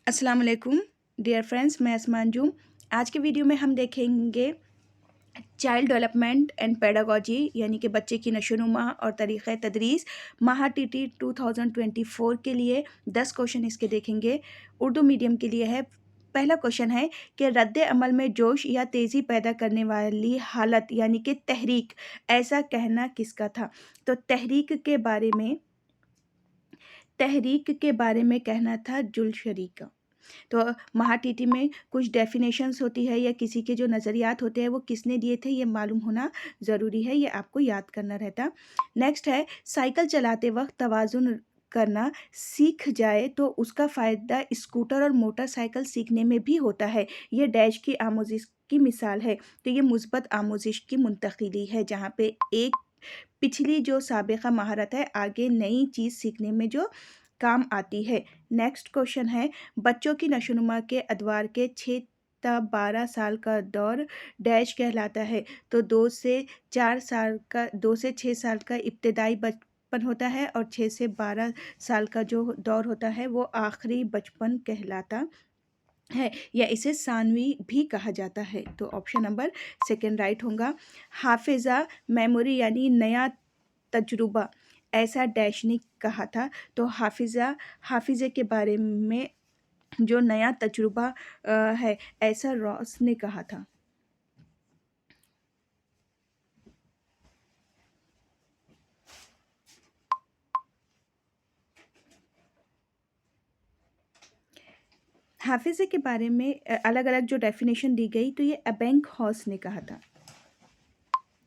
अस्सलाम वालेकुम dear friends, मैं असमान जूम। आज के वीडियो में हम देखेंगे चाइल्ड डेवलपमेंट एंड पेडागोजी यानी कि बच्चे की नशोनुमा और तरीक़े तदरीस माह टीटी 2024 के लिए 10 क्वेश्चन इसके देखेंगे। उर्दू मीडियम के लिए है। पहला क्वेश्चन है कि रद्द अमल में जोश या तेज़ी पैदा करने वाली हालत यानी कि तहरीक, ऐसा कहना किसका था? तो तहरीक के बारे में कहना था जुल्शरी का। तो महाटीटी में कुछ डेफिनेशंस होती है या किसी के जो नज़रियात होते हैं वो किसने दिए थे, ये मालूम होना ज़रूरी है, ये आपको याद करना रहता। नेक्स्ट है साइकिल चलाते वक्त तवाज़ुन करना सीख जाए तो उसका फ़ायदा स्कूटर और मोटरसाइकिल सीखने में भी होता है। ये डैश की आमोजिश की मिसाल है। तो ये मुस्बत आमोजिश की मुंतकिली है, जहाँ पे एक पिछली जो साबिक़ा महारत है आगे नई चीज़ सीखने में जो काम आती है। नेक्स्ट क्वेश्चन है बच्चों की नशोनुमा के अदवार के 6 ता 12 साल का दौर डैश कहलाता है। तो 2 से 6 साल का इब्तदाई बचपन होता है और 6 से 12 साल का जो दौर होता है वो आखिरी बचपन कहलाता है, या इसे सानवी भी कहा जाता है। तो ऑप्शन नंबर सेकंड राइट होगा। हाफिज़ा मेमोरी यानी नया तजुर्बा, ऐसा डैश ने कहा था। तो हाफिज़े के बारे में जो नया तजुर्बा है, ऐसा रॉस ने कहा था। हाफिज़े के बारे में अलग अलग जो डेफिनेशन दी गई, तो ये अबेंक हॉस ने कहा था।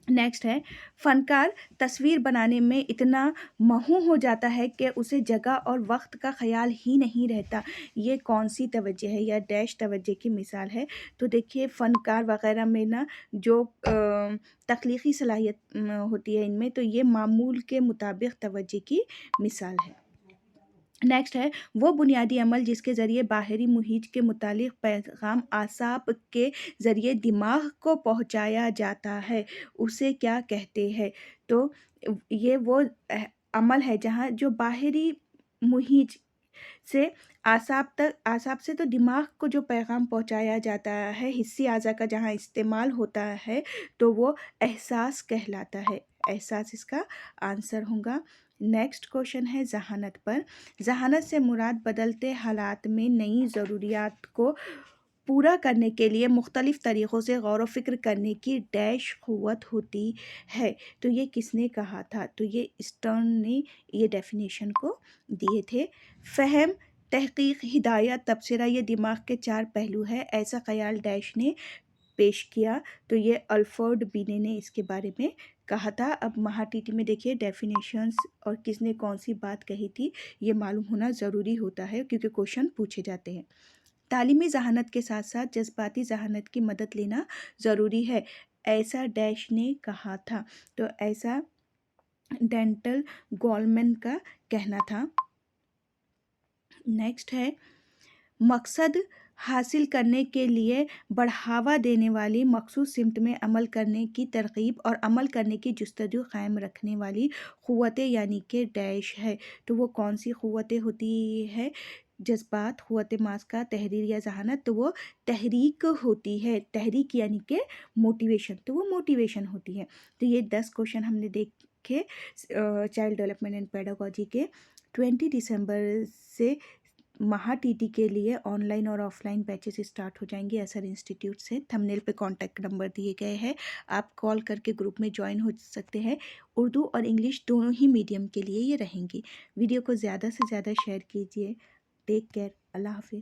नेक्स्ट है फ़नकार तस्वीर बनाने में इतना महू हो जाता है कि उसे जगह और वक्त का ख़याल ही नहीं रहता। ये कौन सी तवज्जो है या डैश तवज्जो की मिसाल है? तो देखिए फ़नकार वग़ैरह में ना जो तख्लीक़ी सलाहियत होती है इनमें, तो ये मामूल के मुताबिक तवज्जो की मिसाल है। नेक्स्ट है वो बुनियादी अमल जिसके ज़रिए बाहरी मुहीत के मुतालिक पैगाम आसाब के ज़रिए दिमाग को पहुँचाया जाता है, उसे क्या कहते हैं? तो ये वो अमल है जहाँ जो बाहरी मुहीत से आसाब से तो दिमाग को जो पैगाम पहुँचाया जाता है, हिस्सी आज़ा का जहाँ इस्तेमाल होता है, तो वो एहसास कहलाता है। एहसास इसका आंसर होगा। नेक्स्ट क्वेश्चन है ज़हानत पर। ज़हानत से मुराद बदलते हालात में नई ज़रूरियात को पूरा करने के लिए मुख्तलिफ़ तरीक़ों से गौर व फ़िक्र करने की डैश क़ुव्वत होती है। तो ये किसने कहा था? तो ये स्टर्न ने ये डेफिनेशन को दिए थे। फ़हम, तहक़ीक़, हिदायत, तबसरा ये दिमाग के 4 पहलू हैं, ऐसा ख़याल डैश ने पेश किया। तो ये अल्फ्रेड बिने ने इसके बारे में कहा था। अब महाटीटी में देखिए डेफिनेशंस और किसने कौन सी बात कही थी, ये मालूम होना ज़रूरी होता है क्योंकि क्वेश्चन पूछे जाते हैं। तालीमी ज़हानत के साथ साथ जज्बाती ज़हानत की मदद लेना ज़रूरी है, ऐसा डैश ने कहा था। तो ऐसा डेंटल गोलमैन का कहना था। नेक्स्ट है मकसद हासिल करने के लिए बढ़ावा देने वाली मखसूस सिमत में अमल करने की तरगीब और अमल करने की जुस्तजू कायम रखने वाली क़ुव्वतें यानी कि डैश है। तो वो कौन सी क़ुव्वतें होती है? जज्बात, क़ुव्वत मास्का, तहरीर या ज़हानत, तो वो तहरीक होती है। तहरीक यानी कि मोटिवेशन, तो वो मोटिवेशन होती है। तो ये 10 क्वेश्चन हमने देखे चाइल्ड डेवलपमेंट एंड पेडागोजी के। 20 दिसंबर से महाटीटी के लिए ऑनलाइन और ऑफलाइन बैचेस स्टार्ट हो जाएंगे असर इंस्टीट्यूट से। थंबनेल पे कॉन्टैक्ट नंबर दिए गए हैं, आप कॉल करके ग्रुप में ज्वाइन हो सकते हैं। उर्दू और इंग्लिश दोनों ही मीडियम के लिए ये रहेंगी। वीडियो को ज़्यादा से ज़्यादा शेयर कीजिए। टेक केयर, अल्लाह हाफिज़।